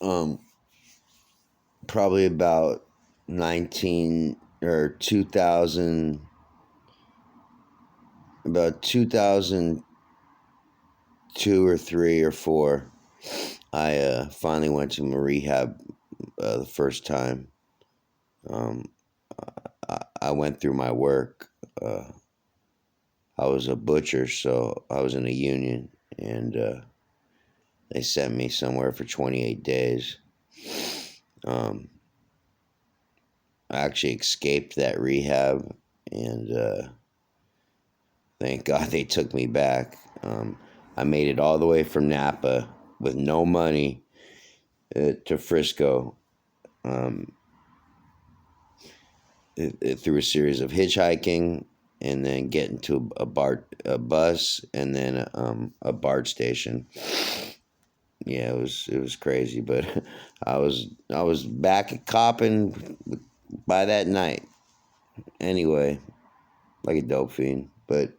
um, probably about 19 or 2000, about 2002 or 3 or 4. I finally went to my rehab the first time. Um, I went through my work. I was a butcher, so I was in a union, and they sent me somewhere for 28 days. Um, I actually escaped that rehab, and thank God they took me back. I made it all the way from Napa with no money to Frisco, um, through a series of hitchhiking, and then getting to a bus, and then a BART station. Yeah, it was crazy, but I was back at copping by that night. Anyway, like a dope fiend. But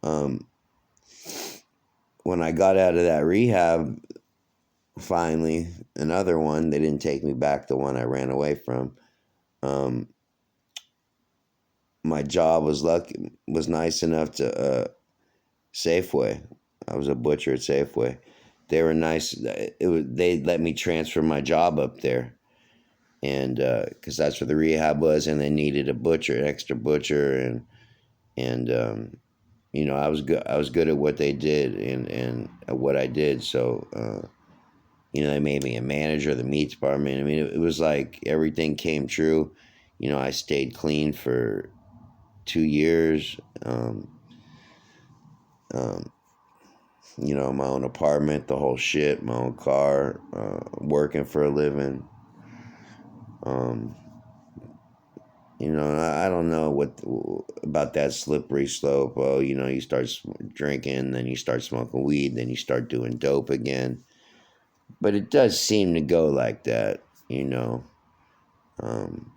um, when I got out of that rehab, finally, another one, they didn't take me back. The one I ran away from. Um, my job was nice enough to Safeway. I was a butcher at Safeway. They were nice. They let me transfer my job up there, and because that's where the rehab was, and they needed a butcher, an extra butcher, and I was good. I was good at what they did, and what I did. So they made me a manager of the meat department. I mean, it was like everything came true. I stayed clean for 2 years. Um, my own apartment, the whole shit, my own car, working for a living. Um, I don't know what about that slippery slope. Oh, you start drinking, then you start smoking weed, then you start doing dope again. But it does seem to go like that, you know. Um,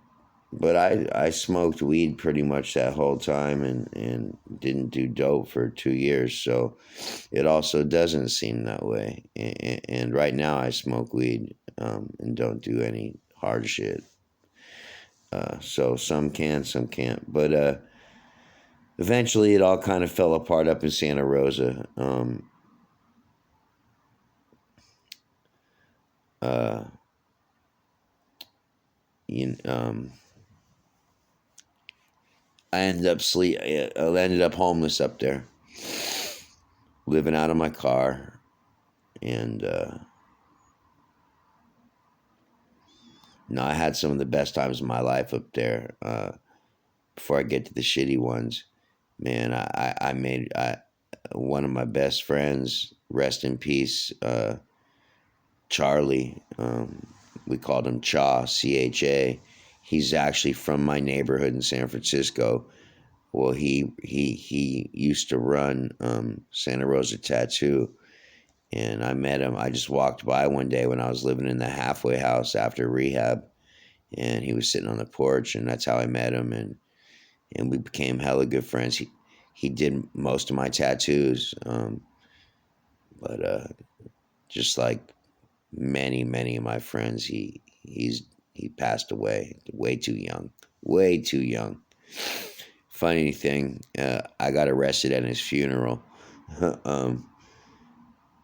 but I smoked weed pretty much that whole time, and didn't do dope for 2 years. So it also doesn't seem that way. And right now I smoke weed, and don't do any hard shit. So some can, some can't. But eventually it all kind of fell apart up in Santa Rosa. Uh, you, I ended up homeless up there, living out of my car, and no, I had some of the best times of my life up there. Before I get to the shitty ones, man, I made one of my best friends, rest in peace, Charlie. We called him Cha. He's actually from my neighborhood in San Francisco. Well, he used to run Santa Rosa Tattoo, and I met him. I just walked by one day when I was living in the halfway house after rehab, and he was sitting on the porch, and that's how I met him, and we became hella good friends. He did most of my tattoos, but just like many of my friends, he passed away way too young, way too young. Funny thing, I got arrested at his funeral. um,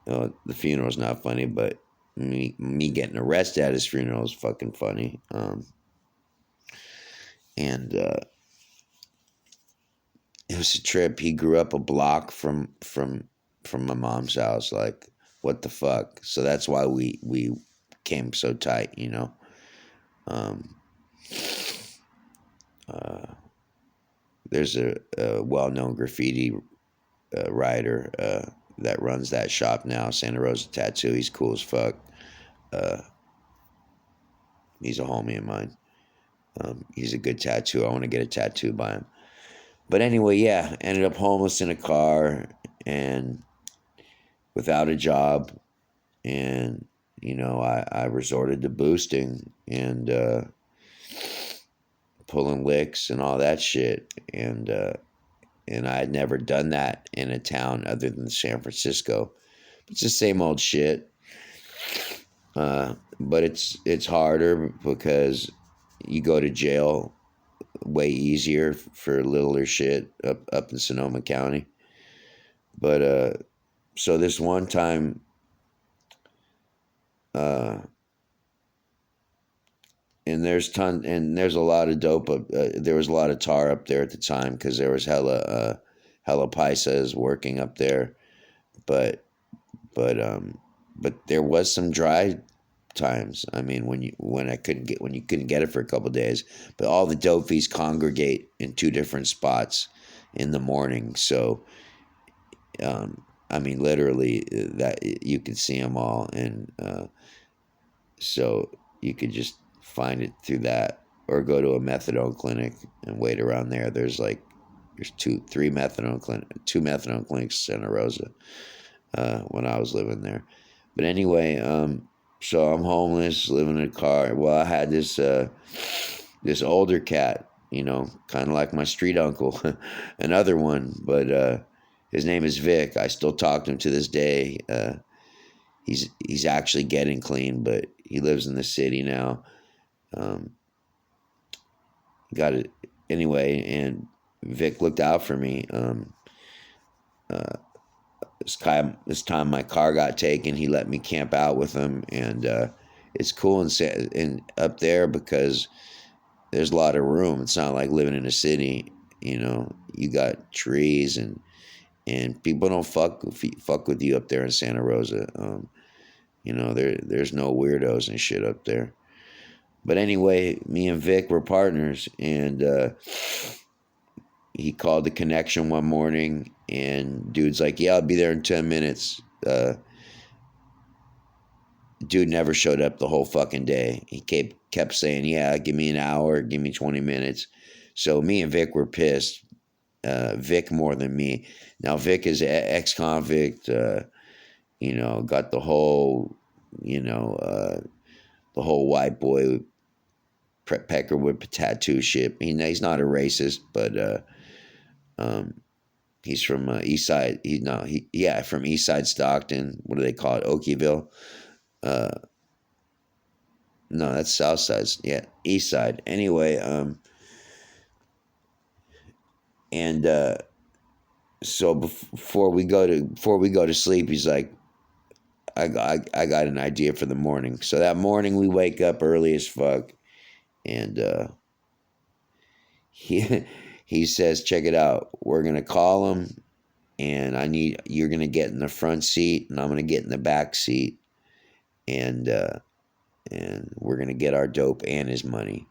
the funeral's not funny, but me getting arrested at his funeral is fucking funny. And it was a trip. He grew up a block from my mom's house. Like, what the fuck? So that's why we came so tight, you know. Um, there's a well-known graffiti writer that runs that shop now, Santa Rosa Tattoo. He's cool as fuck. Uh, he's a homie of mine. He's a good tattoo. I want to get a tattoo by him. But anyway, yeah, ended up homeless in a car and without a job. And, I resorted to boosting and pulling licks and all that shit. And I had never done that in a town other than San Francisco. It's the same old shit. but it's harder because you go to jail way easier for littler shit up in Sonoma County. But so this one time, uh, and there's a lot of dope up. There was a lot of tar up there at the time because there was hella paisas working up there. But but um, but there was some dry times. I mean, when you couldn't get it for a couple of days. But all the dope fiends congregate in two different spots in the morning. So I mean, literally that you could see them all, and so you could just find it through that, or go to a methadone clinic and wait around there. There's two methadone clinics in Santa Rosa when I was living there. But anyway, so I'm homeless, living in a car. Well, I had this older cat, kind of like my street uncle, another one, but his name is Vic. I still talk to him to this day. He's actually getting clean, but he lives in the city now. Um, got it anyway, and Vic looked out for me. This time my car got taken, he let me camp out with him, and it's cool and up there because there's a lot of room. It's not like living in a city. You got trees, and people don't fuck with you up there in Santa Rosa. There's no weirdos and shit up there. But anyway, me and Vic were partners, and he called the connection one morning, and dude's like, "Yeah, I'll be there in 10 minutes." Dude never showed up the whole fucking day. He kept saying, "Yeah, give me an hour, give me 20 minutes." So me and Vic were pissed. Vic more than me. Now Vic is an ex-convict. Got the whole, the whole white boy Peckerwood tattoo shit. He's not a racist, but he's from East Side. From East Side Stockton. What do they call it? Okieville. No, that's South Side. Yeah, East Side. Anyway, and so before we go to sleep, he's like, I got an idea for the morning. So that morning we wake up early as fuck, and he he says, check it out. We're gonna call him, and you're gonna get in the front seat, and I'm gonna get in the back seat, and we're gonna get our dope and his money.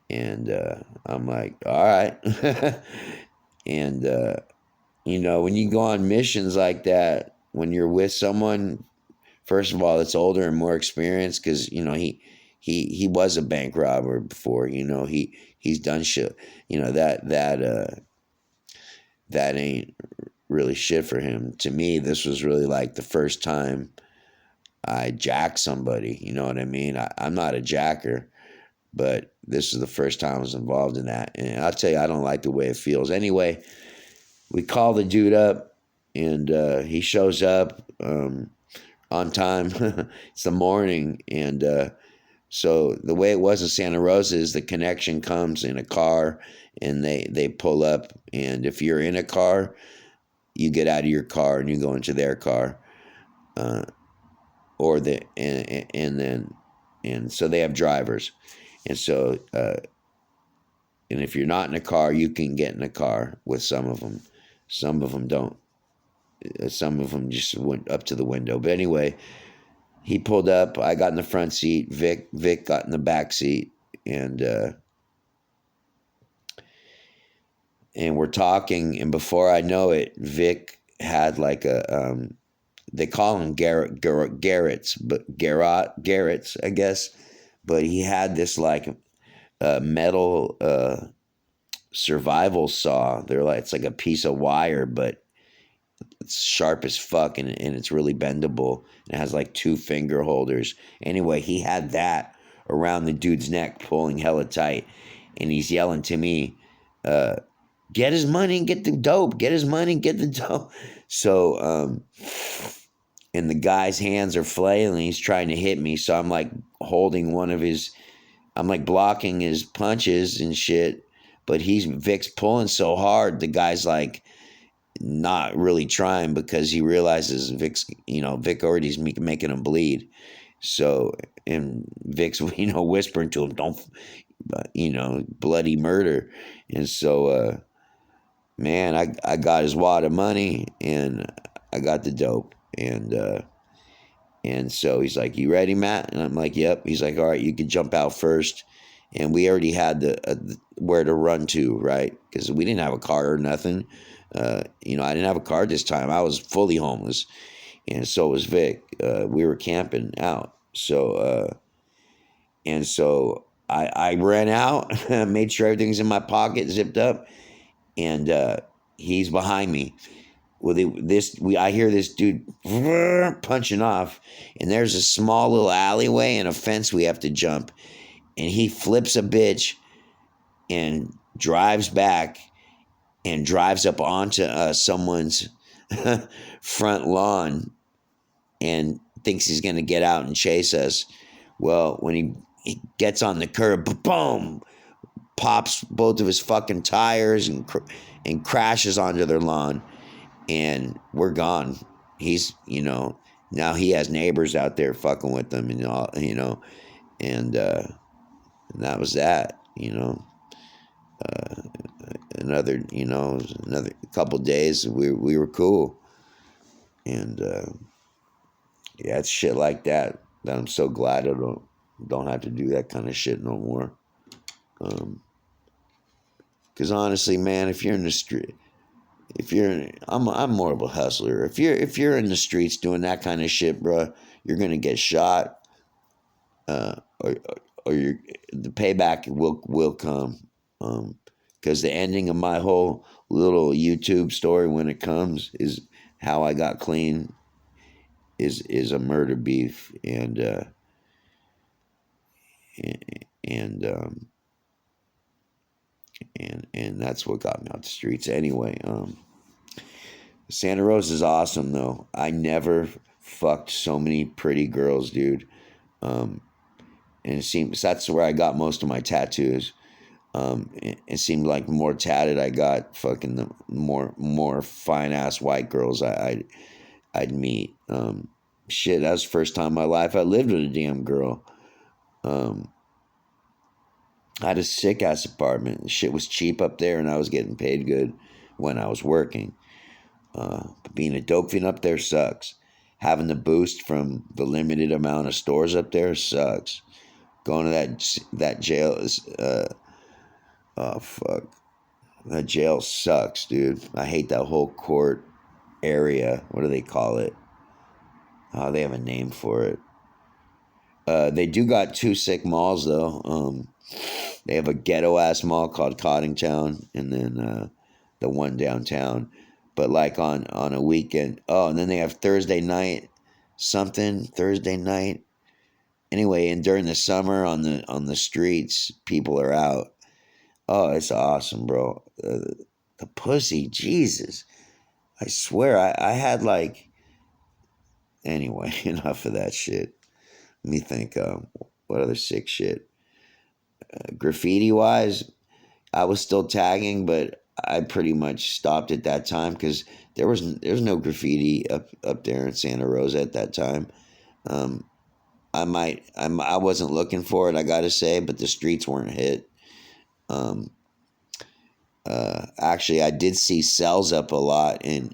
And I'm like, all right. And when you go on missions like that, when you're with someone, first of all, that's older and more experienced, because he was a bank robber before. He's done shit. That ain't really shit for him. To me, this was really like the first time I jacked somebody. You know what I mean? I'm not a jacker, but this is the first time I was involved in that. And I'll tell you, I don't like the way it feels. Anyway, we call the dude up, and he shows up on time. It's the morning, and so the way it was in Santa Rosa is the connection comes in a car, and they pull up, and if you're in a car, you get out of your car and you go into their car, and so they have drivers, and so and if you're not in a car, you can get in a car with some of them. Some of them don't. Some of them just went up to the window. But anyway, he pulled up. I got in the front seat. Vic got in the back seat, and we're talking. And before I know it, Vic had like a they call them Garrett's, I guess. But he had this like metal survival saw. It's like a piece of wire, but it's sharp as fuck, and it's really bendable. It has like 2 finger holders. Anyway, he had that around the dude's neck, pulling hella tight, and he's yelling to me, get his money and get the dope. Get his money and get the dope. So and the guy's hands are flailing. He's trying to hit me, so I'm like holding one of his. I'm like blocking his punches and shit, but Vic's pulling so hard. The guy's like not really trying because he realizes Vic already's making him bleed. So, and Vic's, whispering to him, don't, bloody murder. And so, man, I got his wad of money and I got the dope. And so he's like, you ready, Matt? And I'm like, yep. He's like, all right, you can jump out first. And we already had where to run to, right? Because we didn't have a car or nothing. I didn't have a car this time. I was fully homeless. And so was Vic. We were camping out. So I ran out, made sure everything's in my pocket, zipped up, and he's behind me. Well, I hear this dude punching off, and there's a small little alleyway and a fence we have to jump, and he flips a bitch and drives back and drives up onto someone's front lawn and thinks he's going to get out and chase us. Well, when he gets on the curb, boom, pops both of his fucking tires and crashes onto their lawn. And we're gone. He's, now he has neighbors out there fucking with them and all, and that was that, another couple days we were cool. And yeah, it's shit like that I'm so glad I don't have to do that kind of shit no more. Because honestly, man, if you're in the street, I'm more of a hustler. If you're in the streets doing that kind of shit, bro, you're gonna get shot, or the payback will come. Because the ending of my whole little YouTube story, when it comes, is how I got clean. Is a murder beef, and that's what got me out the streets. Anyway, Santa Rosa is awesome though. I never fucked so many pretty girls, dude. And it seems that's where I got most of my tattoos. It seemed like the more tatted I got, fucking the more fine ass white girls I'd meet. Shit, that was the first time in my life I lived with a damn girl. I had a sick ass apartment. Shit was cheap up there, and I was getting paid good when I was working. But being a dope fiend up there sucks. Having the boost from the limited amount of stores up there sucks. Going to that jail is oh fuck. That jail sucks, dude. I hate that whole court area. What do they call it? Oh, they have a name for it. They do got two sick malls though. They have a ghetto ass mall called Cottingtown, and then the one downtown. But like on a weekend, and then they have Thursday night. Anyway, and during the summer on the streets, people are out. Oh, it's awesome, bro. The pussy, Jesus. I swear, I had like. Anyway, enough of that shit. Let me think. What other sick shit? Graffiti wise, I was still tagging, but I pretty much stopped at that time because there was no graffiti up there in Santa Rosa at that time. I wasn't looking for it, I gotta say, but the streets weren't hit. Actually, I did see cells up a lot in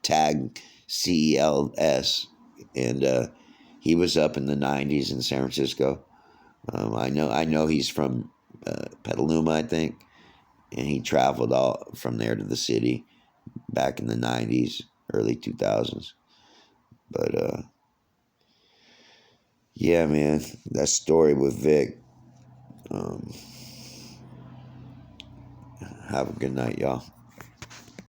tag CELS, and he was up in the 90s in San Francisco. I know he's from Petaluma, I think, and he traveled all from there to the city back in the 90s, early 2000s. But yeah, man, that story with Vic. Have a good night, y'all.